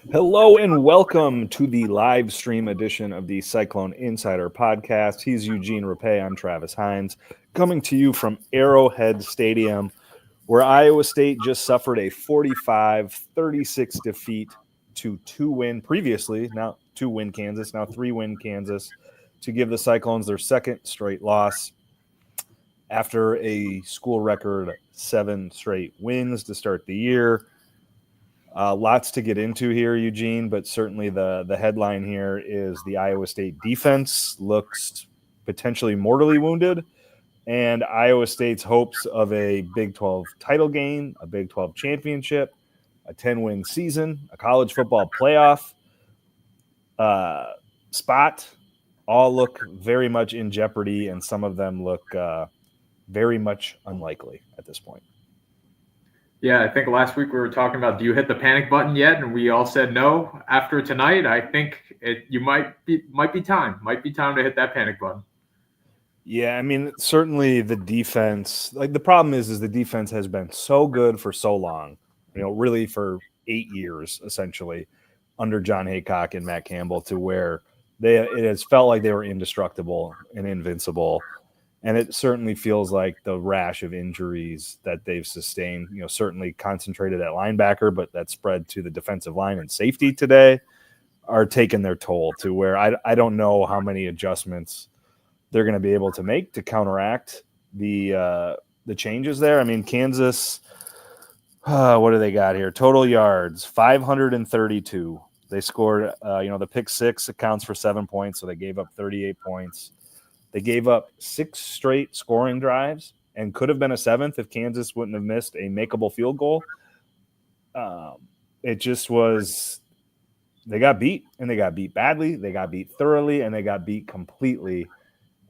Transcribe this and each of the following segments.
Hello and welcome to the live stream edition of the Cyclone Insider podcast. He's Eugene Rapay. I'm Travis Hines, coming to you from Arrowhead Stadium, where Iowa State just suffered a 45-36 defeat to now 2-win Kansas, now 3-win Kansas, to give the Cyclones their second straight loss after a school record 7 straight wins to start the year. Lots to get into here, Eugene, but certainly the headline here is the Iowa State defense looks potentially mortally wounded, and Iowa State's hopes of a Big 12 title game, a Big 12 championship, a 10-win season, a college football playoff spot all look very much in jeopardy, and some of them look very much unlikely at this point. Yeah, I think last week we were talking about, do you hit the panic button yet? And we all said no. After tonight, I think you might be time to hit that panic button. Yeah, I mean, certainly the defense, the problem is the defense has been so good for so long, really for 8 years, essentially, under John Haycock and Matt Campbell, to where it has felt like they were indestructible and invincible. And it certainly feels like the rash of injuries that they've sustained, certainly concentrated at linebacker, but that spread to the defensive line and safety today, are taking their toll, to where I don't know how many adjustments they're going to be able to make to counteract the changes there. I mean, Kansas, what do they got here? Total yards, 532. They scored, the pick six accounts for 7 points, so they gave up 38 points. They gave up 6 straight scoring drives and could have been a 7th if Kansas wouldn't have missed a makeable field goal. It just was – they got beat, and they got beat badly. They got beat thoroughly, and they got beat completely.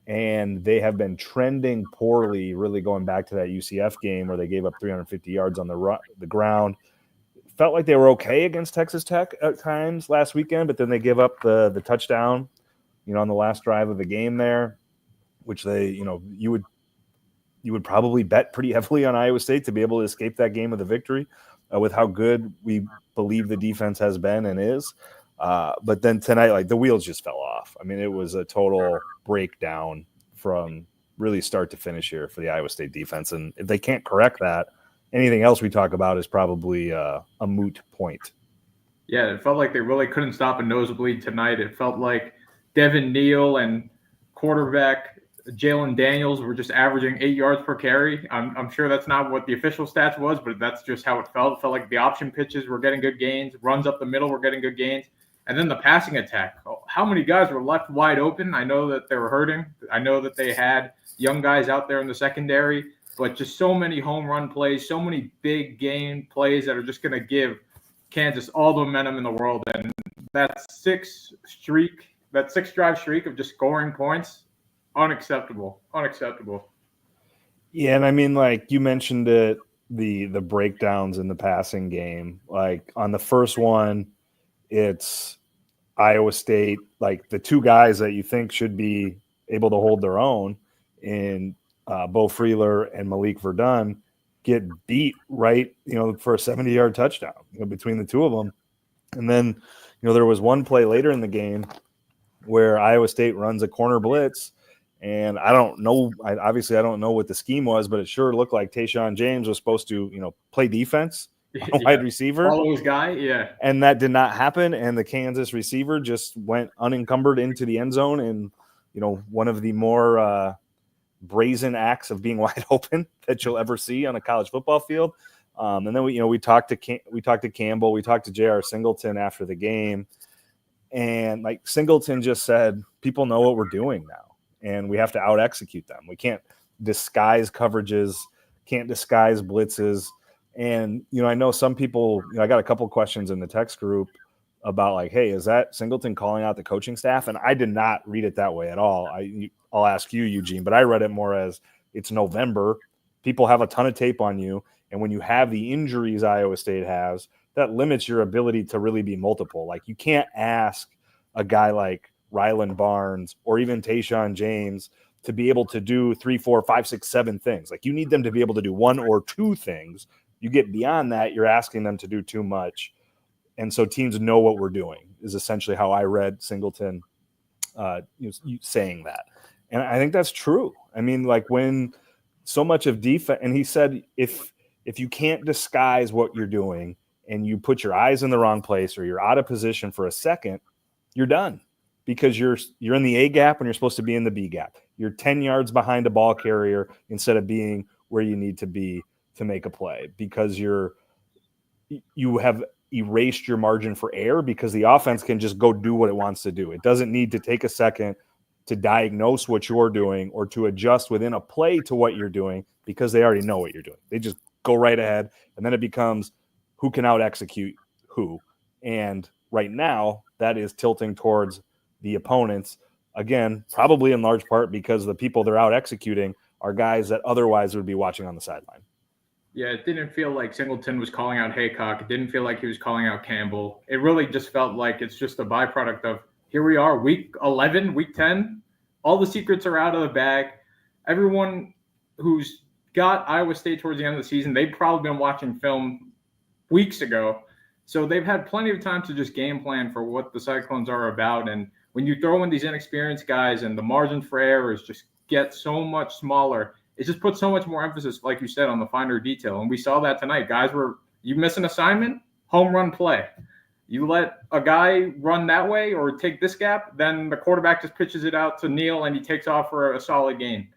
And they have been trending poorly, really going back to that UCF game where they gave up 350 yards on the ground. Felt like they were okay against Texas Tech at times last weekend, but then they give up the touchdown, on the last drive of the game there, which they, you would probably bet pretty heavily on Iowa State to be able to escape that game with a victory, with how good we believe the defense has been and is. But then tonight, the wheels just fell off. I mean, it was a total breakdown from really start to finish here for the Iowa State defense. And if they can't correct that, anything else we talk about is probably a moot point. Yeah, it felt like they really couldn't stop a nosebleed tonight. It felt like Devin Neal and quarterback Jalen Daniels were just averaging 8 yards per carry. I'm sure that's not what the official stats was, but that's just how it felt. It felt like the option pitches were getting good gains, runs up the middle were getting good gains, and then the passing attack. How many guys were left wide open? I know that they were hurting. I know that they had young guys out there in the secondary, but just so many home run plays, so many big game plays that are just going to give Kansas all the momentum in the world. And that 6-drive streak of just scoring points, unacceptable. Yeah, and I mean, you mentioned it, the breakdowns in the passing game. On the first one, it's Iowa State, the two guys that you think should be able to hold their own in Bo Freeler and Malik Verdun get beat right, for a 70-yard touchdown, between the two of them. And then, there was one play later in the game where Iowa State runs a corner blitz, and I don't know what the scheme was, but it sure looked like Tayshaun James was supposed to, play defense on a wide receiver. Follow his guy, yeah. And that did not happen, and the Kansas receiver just went unencumbered into the end zone, and, one of the more brazen acts of being wide open that you'll ever see on a college football field. And then we talked to Campbell, we talked to J.R. Singleton after the game, and Singleton just said, people know what we're doing now, and we have to out execute them. We can't disguise coverages, can't disguise blitzes. And, I know some people, I got a couple questions in the text group about hey, is that Singleton calling out the coaching staff? And I did not read it that way at all. I'll ask you, Eugene, but I read it more as it's November. People have a ton of tape on you. And when you have the injuries Iowa State has, that limits your ability to really be multiple. You can't ask a guy like Rylan Barnes or even Tayshaun James to be able to do 3, 4, 5, 6, 7 things. You need them to be able to do 1 or 2 things. You get beyond that, you're asking them to do too much. And so teams know what we're doing is essentially how I read Singleton saying that. And I think that's true. I mean, like when so much of defense, and he said, if you can't disguise what you're doing and you put your eyes in the wrong place or you're out of position for a second, you're done because you're in the A gap when you're supposed to be in the B gap. You're 10 yards behind a ball carrier instead of being where you need to be to make a play because you have erased your margin for error because the offense can just go do what it wants to do. It doesn't need to take a second to diagnose what you're doing or to adjust within a play to what you're doing because they already know what you're doing. They just go right ahead, and then it becomes who can out execute who. And right now, that is tilting towards the opponents, again, probably in large part because the people they're out executing are guys that otherwise would be watching on the sideline. Yeah, it didn't feel like Singleton was calling out Haycock. It didn't feel like he was calling out Campbell. It really just felt like it's just a byproduct of here we are, week 11, week 10. All the secrets are out of the bag. Everyone who's got Iowa State towards the end of the season, they've probably been watching film weeks ago. So they've had plenty of time to just game plan for what the Cyclones are about. And when you throw in these inexperienced guys and the margin for errors just get so much smaller, it just puts so much more emphasis, like you said, on the finer detail. And we saw that tonight. Guys you miss an assignment, home run play. You let a guy run that way or take this gap, then the quarterback just pitches it out to Neal and he takes off for a solid gain.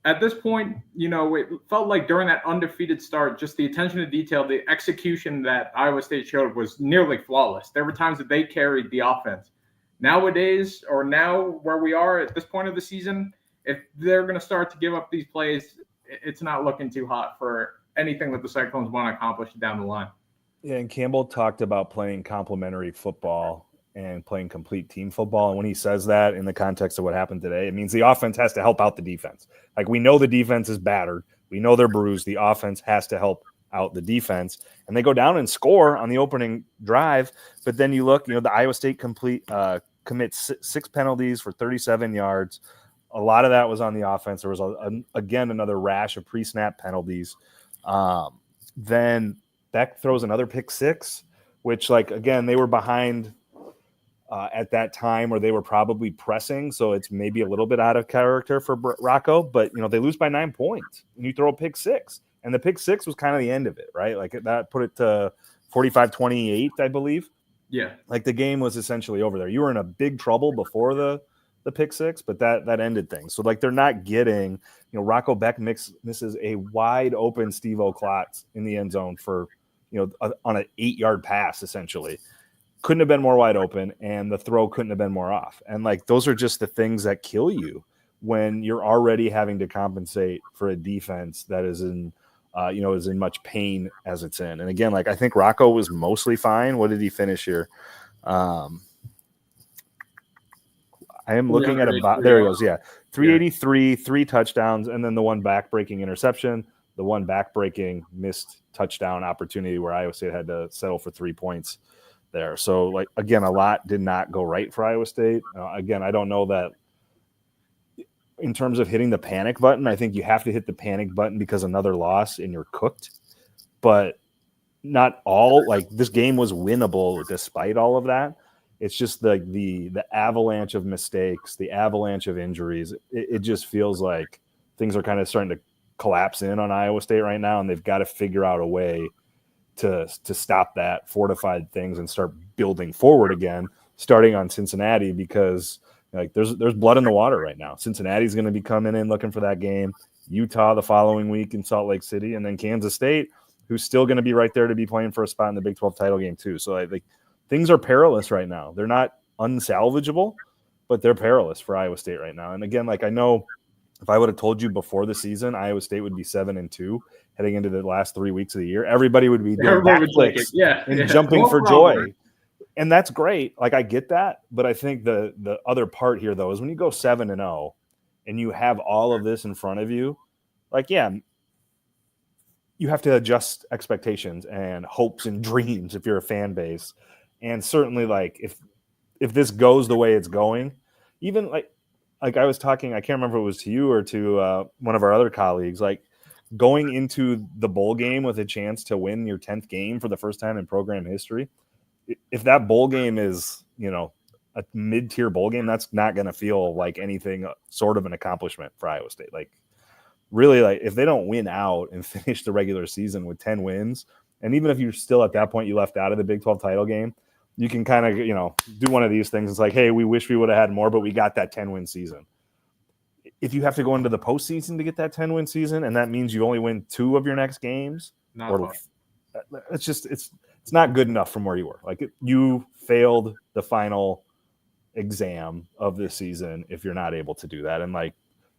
At this point, it felt like during that undefeated start, just the attention to detail, the execution that Iowa State showed was nearly flawless. There were times that they carried the offense. Nowadays, or now where we are at this point of the season, if they're going to start to give up these plays, it's not looking too hot for anything that the Cyclones want to accomplish down the line. Yeah, and Campbell talked about playing complementary football and playing complete team football. And when he says that in the context of what happened today, it means the offense has to help out the defense. Like we know the defense is battered. We know they're bruised. The offense has to help out the defense. And they go down and score on the opening drive. But then you look, the Iowa State commits 6 penalties for 37 yards. A lot of that was on the offense. There was, again, another rash of pre-snap penalties. Then Beck throws another pick six, which, again, they were behind at that time where they were probably pressing. So it's maybe a little bit out of character for Rocco. But, they lose by 9 points. And you throw a pick six. And the pick six was kind of the end of it, right? Like that put it to 45-28, I believe. Yeah. Like the game was essentially over there. You were in a big trouble before the pick six, but that ended things. So they're not getting, Rocco Beck misses a wide open Steve O'Klotz in the end zone for, on an 8-yard pass, essentially. Couldn't have been more wide open, and the throw couldn't have been more off. And those are just the things that kill you when you're already having to compensate for a defense that is in, is in much pain as it's in. And again, I think Rocco was mostly fine. What did he finish here? I am looking at there he goes. Yeah. 383, 3 touchdowns, and then the one back-breaking interception, the one back-breaking missed touchdown opportunity where Iowa State had to settle for 3 points there. So, again, a lot did not go right for Iowa State. Again, I don't know that in terms of hitting the panic button, I think you have to hit the panic button because another loss and you're cooked. But not all, this game was winnable despite all of that. It's just the avalanche of mistakes, the avalanche of injuries. It just feels like things are kind of starting to collapse in on Iowa State right now, and they've got to figure out a way to stop that, fortify things, and start building forward again, starting on Cincinnati because there's blood in the water right now. Cincinnati's going to be coming in looking for that game. Utah the following week in Salt Lake City, and then Kansas State, who's still going to be right there to be playing for a spot in the Big 12 title game too. So I think things are perilous right now. They're not unsalvageable, but they're perilous for Iowa State right now. And again, I know if I would have told you before the season, Iowa State would be 7-2 heading into the last 3 weeks of the year, everybody would be doing backflips and jumping for joy. And that's great. I get that. But I think the other part here, though, is when you go 7-0 and you have all of this in front of you, you have to adjust expectations and hopes and dreams if you're a fan base. And certainly, if this goes the way it's going, even I was talking, I can't remember if it was to you or to one of our other colleagues, going into the bowl game with a chance to win your 10th game for the first time in program history, if that bowl game is, a mid-tier bowl game, that's not going to feel like anything sort of an accomplishment for Iowa State. Like, really, like if they don't win out and finish the regular season with 10 wins, and even if you're still at that point, you left out of the Big 12 title game, you can kind of, do one of these things. It's like, hey, we wish we would have had more, but we got that 10-win season. If you have to go into the postseason to get that 10-win season, and that means you only win 2 of your next games, it's not good enough from where you were. Like, you failed the final exam of this season if you're not able to do that. And like,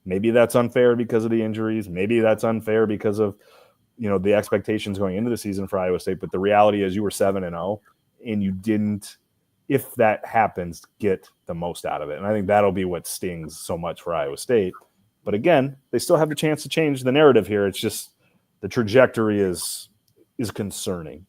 maybe that's unfair because of the injuries. Maybe that's unfair because of, the expectations going into the season for Iowa State. But the reality is you were 7-0 and you didn't, if that happens, get the most out of it. And I think that'll be what stings so much for Iowa State. But again, they still have the chance to change the narrative here. It's just the trajectory is concerning.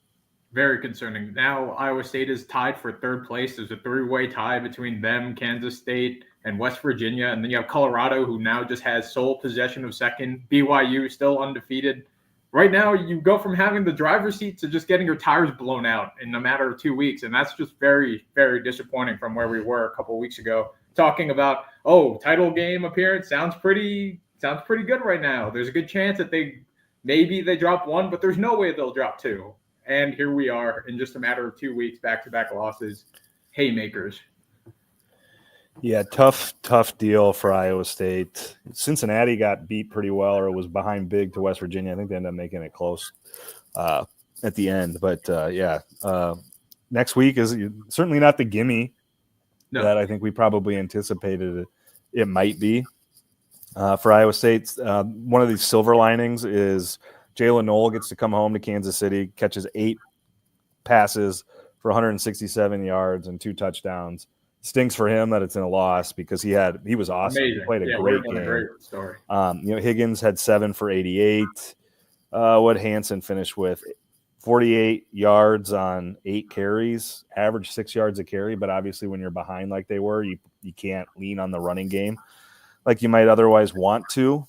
Very concerning. Now Iowa State is tied for third place. There's a 3-way tie between them, Kansas State, and West Virginia. And then you have Colorado, who now just has sole possession of second. BYU still undefeated. Right now, you go from having the driver's seat to just getting your tires blown out in a matter of 2 weeks. And that's just very, very disappointing from where we were a couple of weeks ago. Talking about, title game appearance sounds pretty good right now. There's a good chance that maybe they drop 1, but there's no way they'll drop 2. And here we are in just a matter of 2 weeks, back-to-back losses, haymakers. Yeah, tough deal for Iowa State. Cincinnati got beat pretty well, or it was behind big to West Virginia. I think they ended up making it close at the end. But, next week is certainly not the gimme that I think we probably anticipated it might be for Iowa State. One of these silver linings is Jalen Noel gets to come home to Kansas City, catches 8 passes for 167 yards and 2 touchdowns. Stinks for him that it's in a loss because he was awesome. Amazing. He played a great game. A great story. Higgins had 7 for 88. What Hansen finished with 48 yards on 8 carries, average 6 yards a carry. But obviously, when you're behind like they were, you can't lean on the running game like you might otherwise want to.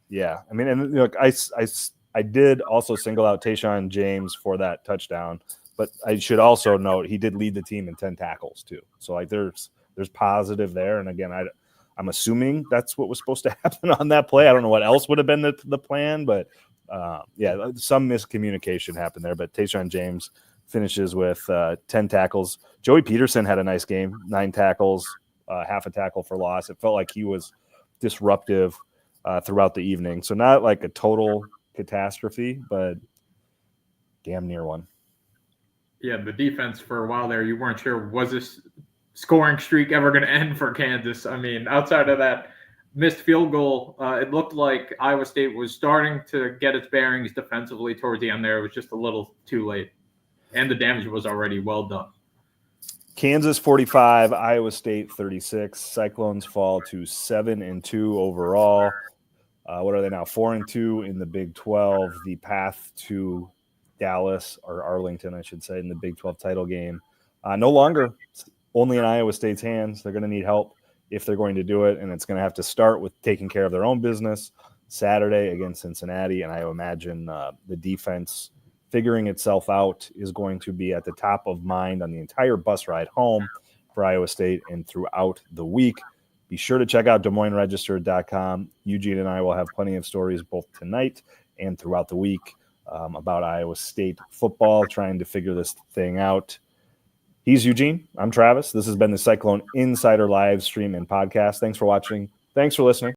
Yeah, I mean, and look, I did also single out Tayshaun James for that touchdown, but I should also note he did lead the team in 10 tackles too. So like, there's positive there. And again, I'm assuming that's what was supposed to happen on that play. I don't know what else would have been the plan, but some miscommunication happened there. But Tayshaun James finishes with 10 tackles. Joey Peterson had a nice game, 9 tackles, half a tackle for loss. It felt like he was disruptive throughout the evening. So not like a total catastrophe, but damn near one. Yeah, the defense for a while there, you weren't sure, was this scoring streak ever going to end for Kansas? I mean, outside of that missed field goal, it looked like Iowa State was starting to get its bearings defensively towards the end there. It was just a little too late, and the damage was already well done. Kansas 45, Iowa State 36. Cyclones fall to 7-2 overall. What are they now? 4-2 in the Big 12. The path to Dallas, or Arlington, I should say, in the Big 12 title game, no longer only in Iowa State's hands. They're going to need help if they're going to do it, and it's going to have to start with taking care of their own business Saturday against Cincinnati. And I imagine the defense figuring itself out is going to be at the top of mind on the entire bus ride home for Iowa State and throughout the week. Be sure to check out DesMoinesRegister.com. Eugene and I will have plenty of stories both tonight and throughout the week about Iowa State football, trying to figure this thing out. He's Eugene. I'm Travis. This has been the Cyclone Insider live stream and podcast. Thanks for watching. Thanks for listening.